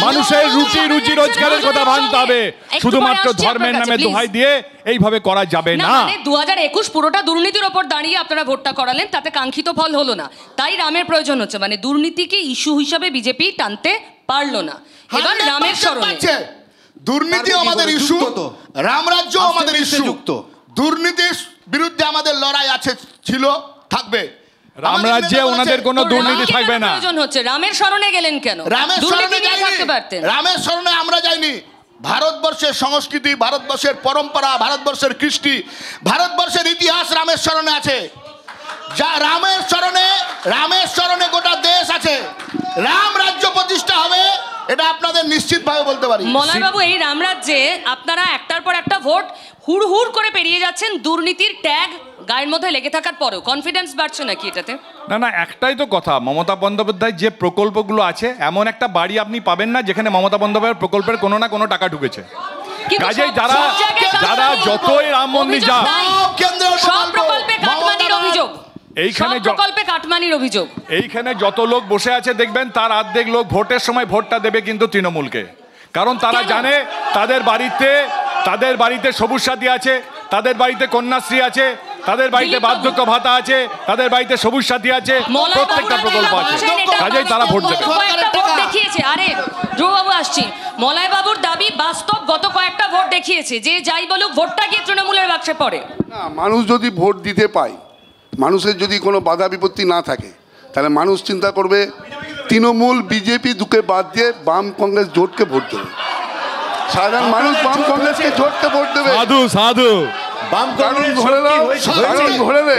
মানুষের রুজি রোজগারের কথা ভাবতে হবে, শুধুমাত্র ধর্মের নামে দোহাই দিয়ে এইভাবে করা যাবে না। মানে 2021 পুরোটা দুর্নীতির ওপর দাঁড়িয়ে আপনারা ভোটটা করালেন, তাতে কাঙ্ক্ষিত ফল হলো না, তাই রামের প্রয়োজন হচ্ছে। মানে দুর্নীতিকে ইস্যু হিসাবে বিজেপি টানতে পারলো না। এবার রামের স্মরণে দুর্নীতি আমাদের ইস্যু, রামরাজ্য আমাদের ইস্যু। দুর্নীতির বিরুদ্ধে আমাদের লড়াই আছে, ছিল, থাকবে। রামরাজ্যে ওনাদের কোনো দুর্নীতি থাকবে না। প্রয়োজন হচ্ছে, রামের স্মরণে গেলেন কেন? দুর্নীতি নিয়ে থাকতে পারতেন। রামের স্মরণে আমরা যাইনি। ভারতবর্ষের সংস্কৃতি, ভারতবর্ষের পরম্পরা, ভারতবর্ষের কৃষ্টি, ভারতবর্ষের ইতিহাস রামের স্মরণে আছে। যা রামের স্মরণে গোটা দেশ আছে। রাম রাজ্য প্রতিষ্ঠা হবে, এটা আপনাদের নিশ্চিতভাবে বলতে পারি। মলয়বাবু, এই রামরাজ্যে আপনারা একটার পর একটা ভোট হুড় করে পেরিয়ে যাচ্ছেন, দুর্নীতির ট্যাগ গায়ের মধ্যে লেগে থাকার পরেও কনফিডেন্স বাড়ছে নাকি এটাতে? না, একটাই তো কথা, মমতা বন্দ্যোপাধ্যায় যে প্রকল্পগুলো আছে, এমন একটা বাড়ি আপনি পাবেন না যেখানে মমতা বন্দ্যোপাধ্যায়ের প্রকল্পের কোনো না কোনো টাকা ঢুকেছে। কাজেই যারা যতই রাম মন্দির যা, সব প্রকল্পে কাটমানির অভিযোগ, এইখানে যত লোক বসে আছে দেখবেন তার অর্ধেক লোক ভোটের সময় ভোটটা দেবে কিন্তু তৃণমূলকে। কারণ তারা জানে তাদের বাড়িতে সবুজ সাথী আছে, তাদের বাড়িতে কন্যাশ্রী আছে, তাদের বাড়িতে বার্ধক্য ভাতা আছে, তাদের বাড়িতে সবুজ সাথী আছে, প্রত্যেকটা প্রকল্প আছে। কাজেই তারা ভোট দেবে। আরে ধ্রুববাবু, আসছি। মলয়বাবুর দাবি বাস্তব, গত কয়েকটা ভোট দেখিয়েছে যে যাই বলুক ভোটটা গিয়ে তৃণমূলের বাক্সে পড়ে। না, মানুষ যদি ভোট দিতে পায়, মানুষের যদি কোনো বাধা বিপত্তি না থাকে, তাহলে মানুষ চিন্তা করবে তৃণমূল বিজেপি দুকে বাদ দিয়ে বাম কংগ্রেস জোটকে ভোট দেবে। সাধারণ মানুষ বাম কংগ্রেসকে ঝরতে ভোট দেবে। সাধু সাধু বাম কংগ্রেস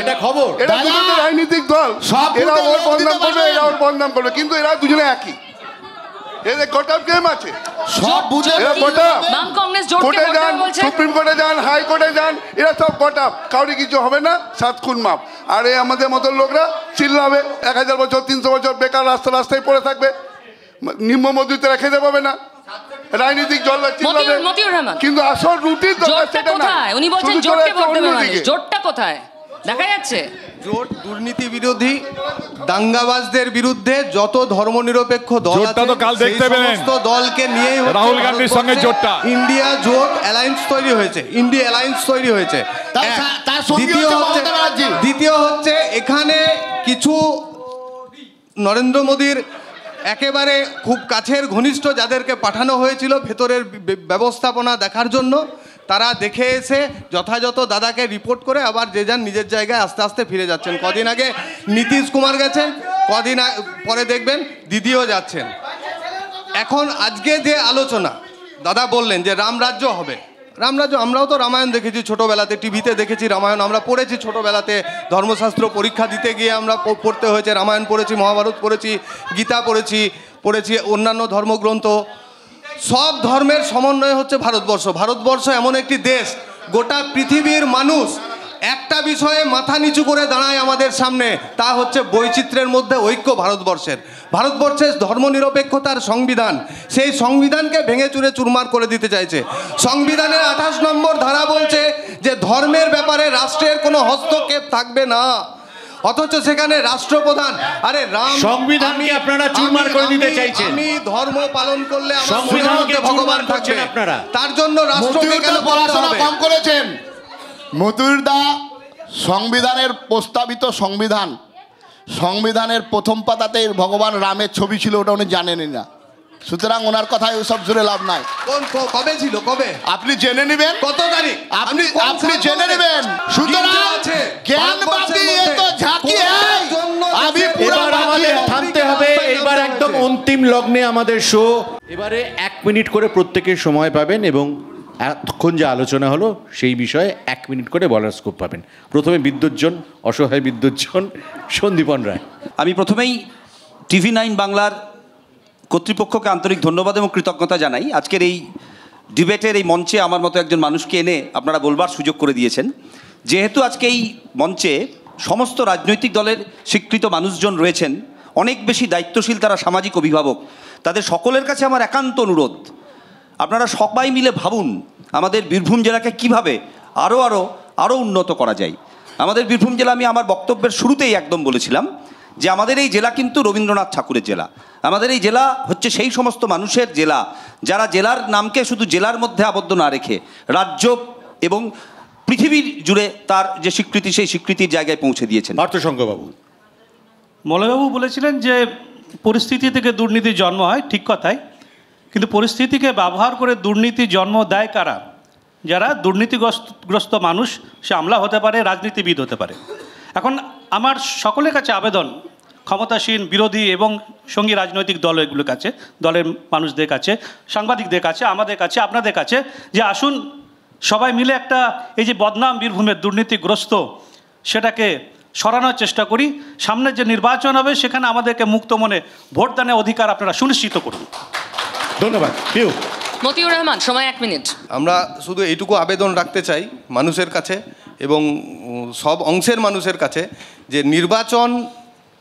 এটা খবর। এরা দুটো রাজনৈতিক দল, এরা ওর বদনাম করবে, এরা ওর বদনাম করবে, কিন্তু এরা দুজনে একই। এদের গোটাপ গেম আছে, সব বুঝে এরা গোটাপ। বাম কংগ্রেস জোটকে কোর্টে ভোট যান, দেবে বলছে। সুপ্রিম কোর্টে যান, হাইকোর্টে যান, এরা সব গোটাপ, কাউরি কিছু হবে না, 7 খুন মাপ। আর এই আমাদের মতো লোকরা চিল্লাবে 1000 বছর 300 বছর বেকার রাস্তায় পড়ে থাকবে, নিম্ন মজুরিতে খেতে পাবে না, রাজনৈতিক দল চিল্লাবে, মতিউর রহমান, কিন্তু আসল রুটির দরকার জোটটা সেটা না। কোথায়? উনি বলছেন শুধু জোটকে চলে ভোট দেবে অন্যদিকে। মানুষ। জোটটা কোথায় দেখা যাচ্ছে? জোট দুর্নীতি বিরোধী দাঙ্গাবাজদের বিরুদ্ধে যত ধর্মনিরপেক্ষ দল জোটটা তো কাল আছে, দেখতে সেই পেলেন। সমস্ত দলকে নিয়ে রাহুল গান্ধীর সঙ্গে জোটটা। ইন্ডিয়া জোট অ্যালায়েন্স তৈরি হয়েছে, ইন্ডিয়া অ্যালায়েন্স তৈরি হয়েছে। দ্বিতীয় হচ্ছে এখানে কিছু নরেন্দ্র মোদীর একেবারে খুব কাছের ঘনিষ্ঠ যাদেরকে পাঠানো হয়েছিল ভেতরের ব্যবস্থাপনা দেখার জন্য, তারা দেখে এসে যথাযথ দাদাকে রিপোর্ট করে আবার যে যান নিজের জায়গায় আস্তে আস্তে ফিরে যাচ্ছেন। কদিন আগে নীতিশ কুমার গেছেন, কদিন পরে দেখবেন দিদিও যাচ্ছেন। এখন আজকে যে আলোচনা, দাদা বললেন যে রামরাজ্য হবে, রামরাজ্য, আমরাও তো রামায়ণ দেখেছি ছোটোবেলাতে, টিভিতে দেখেছি রামায়ণ, আমরা পড়েছি ছোটোবেলাতে, ধর্মশাস্ত্র পরীক্ষা দিতে গিয়ে আমরা পড়তে হয়েছে, রামায়ণ পড়েছি, মহাভারত পড়েছি, গীতা পড়েছি অন্যান্য ধর্মগ্রন্থ। সব ধর্মের সমন্বয় হচ্ছে ভারতবর্ষ। ভারতবর্ষ এমন একটি দেশ, গোটা পৃথিবীর মানুষ একটা বিষয়ে মাথা নিচু করে দাঁড়ায় আমাদের সামনে, তা হচ্ছে বৈচিত্র্যের মধ্যে ঐক্য ভারতবর্ষের। ভারতবর্ষের ধর্মনিরপেক্ষতার সংবিধান, সেই সংবিধানকে ভেঙে চুরে চুরমার করে দিতে চাইছে। সংবিধানের 28 নম্বর ধারা বলছে যে ধর্মের ব্যাপারে রাষ্ট্রের কোনো হস্তক্ষেপ থাকবে না, অথচ সেখানে রাষ্ট্রপ্রধান, আরে রাম সংবিধানকে আপনারা চুরমার করে দিতে চাইছেন। আমি ধর্ম পালন করলে আমার সংবিধানকে ভগবান থাকছেন থাকবে, আপনারা। তার জন্য রাষ্ট্রকে কেন বলতে হবে? কম করেছেন মতুরদা। সংবিধানের প্রস্তাবিত সংবিধানের প্রথম পাতাতে ভগবান রামের ছবি ছিল, ওটা উনি জানেনই না, সুতরাং ওনার কথায় ওসব জুড়ে লাভ নাই। কবে ছিল, কবে আপনি জেনে নেবেন, কত তারিখ আপনি জেনে নেবেন। সুতরাং জ্ঞানবাদী এ তো ঝাঁকি হ্যায়, আমি পুরা আমাদের থামতে হবে। এবার একদম অন্তিম লগ্নে আমাদের শো। এবারে 1 মিনিট করে প্রত্যেকের সময় পাবেন এবং এতক্ষণ যে আলোচনা হলো সেই বিষয়ে 1 মিনিট করে বলার স্কোপ পাবেন। প্রথমে বিদ্যুৎজন, অসহায় বিদ্যুৎজন, সন্দীপন রায়। আমি প্রথমেই TV9 বাংলার কর্তৃপক্ষকে আন্তরিক ধন্যবাদ এবং কৃতজ্ঞতা জানাই। আজকের এই ডিবেটের এই মঞ্চে আমার মতো একজন মানুষকে এনে আপনারা বলবার সুযোগ করে দিয়েছেন। যেহেতু আজকে এই মঞ্চে সমস্ত রাজনৈতিক দলের স্বীকৃত মানুষজন রয়েছেন, অনেক বেশি দায়িত্বশীল তারা সামাজিক অভিভাবক, তাদের সকলের কাছে আমার একান্ত অনুরোধ, আপনারা সবাই মিলে ভাবুন আমাদের বীরভূম জেলাকে কীভাবে আরও উন্নত করা যায়। আমাদের বীরভূম জেলা, আমি আমার বক্তব্যের শুরুতেই একদম বলেছিলাম যে আমাদের এই জেলা কিন্তু রবীন্দ্রনাথ ঠাকুরের জেলা। আমাদের এই জেলা হচ্ছে সেই সমস্ত মানুষের জেলা যারা জেলার নামকে শুধু জেলার মধ্যে আবদ্ধ না রেখে রাজ্য এবং পৃথিবীর জুড়ে তার যে স্বীকৃতি, সেই স্বীকৃতির জায়গায় পৌঁছে দিয়েছেন। পার্থশঙ্করবাবু। মলয়বাবু বলেছিলেন যে পরিস্থিতি থেকে দুর্নীতির জন্ম হয়, ঠিক কথাই, কিন্তু পরিস্থিতিকে ব্যবহার করে দুর্নীতি জন্ম দেয় কারা? যারা দুর্নীতিগ্রস্ত মানুষ, সে আমলা হতে পারে, রাজনীতিবিদ হতে পারে। এখন আমার সকলের কাছে আবেদন, ক্ষমতাসীন, বিরোধী এবং সঙ্গী রাজনৈতিক দলগুলোর কাছে, দলের মানুষদের কাছে, সাংবাদিকদের কাছে, আমাদের কাছে, আপনাদের কাছে, যে আসুন সবাই মিলে একটা এই যে বদনাম বীরভূমের দুর্নীতিগ্রস্ত, সেটাকে সরানোর চেষ্টা করি। সামনের যে নির্বাচন হবে সেখানে আমাদেরকে মুক্ত মনে ভোটদানের অধিকার আপনারা সুনিশ্চিত করুন। ধন্যবাদ। মতিউর রহমান, সময় 1 মিনিট। আমরা শুধু এইটুকু আবেদন রাখতে চাই মানুষের কাছে এবং সব অংশের মানুষের কাছে যে নির্বাচন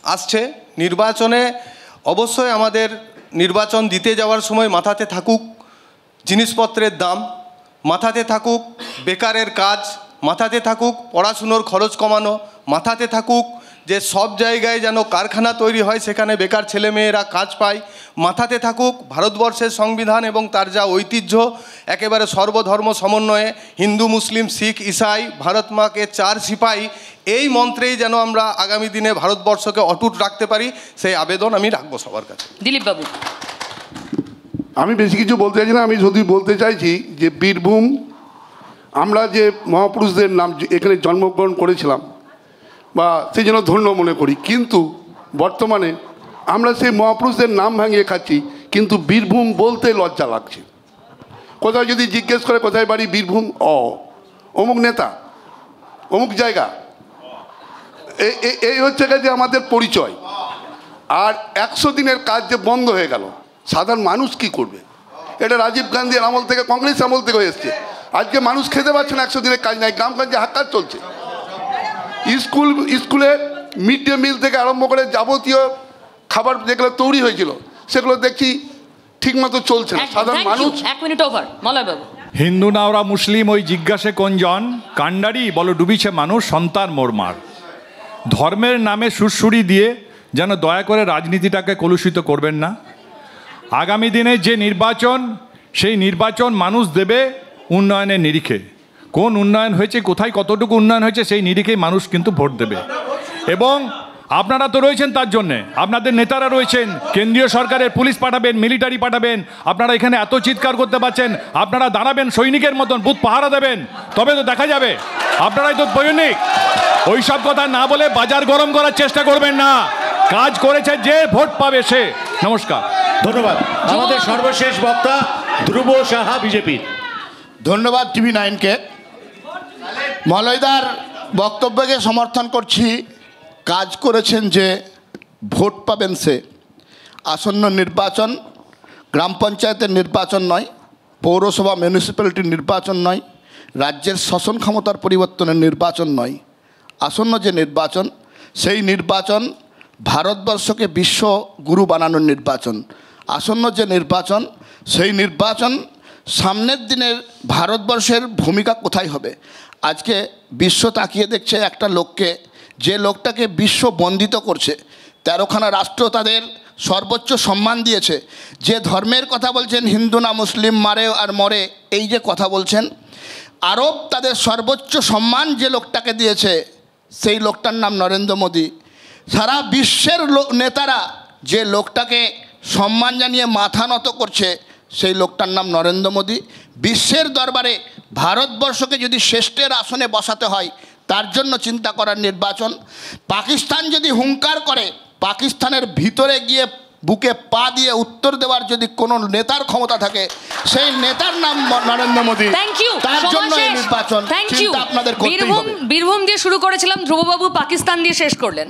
আসছে, নির্বাচনে অবশ্যই আমাদের নির্বাচন দিতে যাওয়ার সময় মাথাতে থাকুক জিনিসপত্রের দাম, মাথাতে থাকুক বেকারের কাজ, মাথাতে থাকুক পড়াশুনোর খরচ কমানো, মাথাতে থাকুক যে সব জায়গায় যেন কারখানা তৈরি হয়, সেখানে বেকার ছেলেমেয়েরা কাজ পায়, মাথাতে থাকুক ভারতবর্ষের সংবিধান এবং তার যা ঐতিহ্য, একেবারে সর্বধর্ম সমন্বয়ে হিন্দু, মুসলিম, শিখ, ইসাই, ভারত মাকে 4 সিপাহী, এই মন্ত্রেই যেন আমরা আগামী দিনে ভারতবর্ষকে অটুট রাখতে পারি, সেই আবেদন আমি রাখবো সবার কাছে। দিলীপ বাবু। আমি বেশি কিছু বলতে চাইছি না, আমি শুধু বলতে চাইছি যে বীরভূম, আমরা যে মহাপুরুষদের নাম এখানে জন্মগ্রহণ করেছিলাম বা সেই জন্য ধন্য মনে করি, কিন্তু বর্তমানে আমরা সেই মহাপুরুষদের নাম ভাঙিয়ে খাচ্ছি, কিন্তু বীরভূম বলতে লজ্জা লাগছে। কোথাও যদি জিজ্ঞেস করে কোথায় বাড়ি, বীরভূম, অমুক নেতা, অমুক জায়গা। এই হচ্ছে যে আমাদের পরিচয়। আর 100 দিনের কাজ যে বন্ধ হয়ে গেল, সাধারণ মানুষ কি করবে? এটা রাজীব গান্ধীর আমল থেকে, কংগ্রেস আমল থেকে এসছে। আজকে মানুষ খেতে পারছে না, 100 দিনের কাজ নাই, গ্রামগঞ্জে হাক্কার চলছে। স্কুলে মিড ডে মিল থেকে আরম্ভ করে যাবতীয় খাবার যেগুলো তৈরি হয়েছিল সেগুলো দেখছি ঠিকমতো চলছে না, সাধারণ মানুষ। 1 মিনিট ওভার, মলয় বাবু। হিন্দু না ওরা মুসলিম, ওই জিজ্ঞাসে কোনজন, কান্ডারি বলো ডুবিছে মানুষ, সন্তান মোরমার। ধর্মের নামে সুরসুরি দিয়ে যেন দয়া করে রাজনীতিটাকে কলুষিত করবেন না। আগামী দিনে যে নির্বাচন, সেই নির্বাচন মানুষ দেবে উন্নয়নের নিরিখে। কোন উন্নয়ন হয়েছে, কোথায় কতটুকু উন্নয়ন হয়েছে, সেই নিরিখেই মানুষ কিন্তু ভোট দেবে। এবং আপনারা তো রয়েছেন তার জন্যে, আপনাদের নেতারা রয়েছেন, কেন্দ্রীয় সরকারের পুলিশ পাঠাবেন, মিলিটারি পাঠাবেন। আপনারা এখানে এত চিৎকার করতে পারছেন, আপনারা দাঁড়াবেন সৈনিকের মতন, বুথ পাহারা দেবেন, তবে তো দেখা যাবে। আপনারাই তো সৈনিক। ওই সব কথা না বলে বাজার গরম করার চেষ্টা করবেন না। কাজ করেছে যে, ভোট পাবে সে। নমস্কার, ধন্যবাদ। আমাদের সর্বশেষ বক্তা ধ্রুব সাহা, বিজেপি। ধন্যবাদ TV9-কে। মলয়দার বক্তব্যকে সমর্থন করছি। কাজ করেছেন যে, ভোট পাবেন সে। আসন্ন নির্বাচন গ্রাম পঞ্চায়েতের নির্বাচন নয়, পৌরসভা মিউনিসিপ্যালিটির নির্বাচন নয়, রাজ্যের শাসন ক্ষমতার পরিবর্তনের নির্বাচন নয়। আসন্ন যে নির্বাচন, সেই নির্বাচন ভারতবর্ষকে বিশ্বগুরু বানানোর নির্বাচন। আসন্ন যে নির্বাচন, সেই নির্বাচন সামনের দিনের ভারতবর্ষের ভূমিকা কোথায় হবে। আজকে বিশ্ব তাকিয়ে দেখছে একটা লোককে, যে লোকটাকে বিশ্ব বন্দিত করছে। 13খানা রাষ্ট্র তাদের সর্বোচ্চ সম্মান দিয়েছে। যে ধর্মের কথা বলছেন, হিন্দু না মুসলিম, মারে আর মরে, এই যে কথা বলছেন, আরব তাদের সর্বোচ্চ সম্মান যে লোকটাকে দিয়েছে, সেই লোকটার নাম নরেন্দ্র মোদী। সারা বিশ্বের নেতারা যে লোকটাকে সম্মান জানিয়ে মাথা নত করছে, সেই লোকটার নাম নরেন্দ্র মোদী। বিশ্বের দরবারে ভারতবর্ষকে যদি শ্রেষ্ঠের আসনে বসাতে হয়, তার জন্য চিন্তা করার নির্বাচন। পাকিস্তান যদি হুঙ্কার করে, পাকিস্তানের ভিতরে গিয়ে বুকে পা দিয়ে উত্তর দেওয়ার যদি কোনো নেতার ক্ষমতা থাকে, সেই নেতার নাম নরেন্দ্র মোদী। তার জন্য এই নির্বাচন চিন্তা আপনাদের করতেই হবে। বীরভূম দিয়ে শুরু করেছিলাম, ধ্রুববাবু পাকিস্তান দিয়ে শেষ করলেন।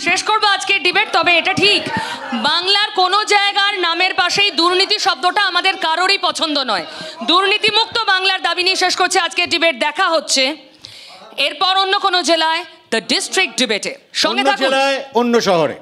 শেষ করবো আজকের ডিবেট। তবে এটা ঠিক, বাংলার কোনো জায়গার নামের পাশেই দুর্নীতি শব্দটা আমাদের কারোরই পছন্দ নয়। দুর্নীতিমুক্ত বাংলার দাবি নিয়ে শেষ করছে আজকের ডিবেট। দেখা হচ্ছে এরপর অন্য কোনো জেলায়, দ্য ডিস্ট্রিক্ট ডিবেটে। সঙ্গে থাকুন, অন্য শহরে।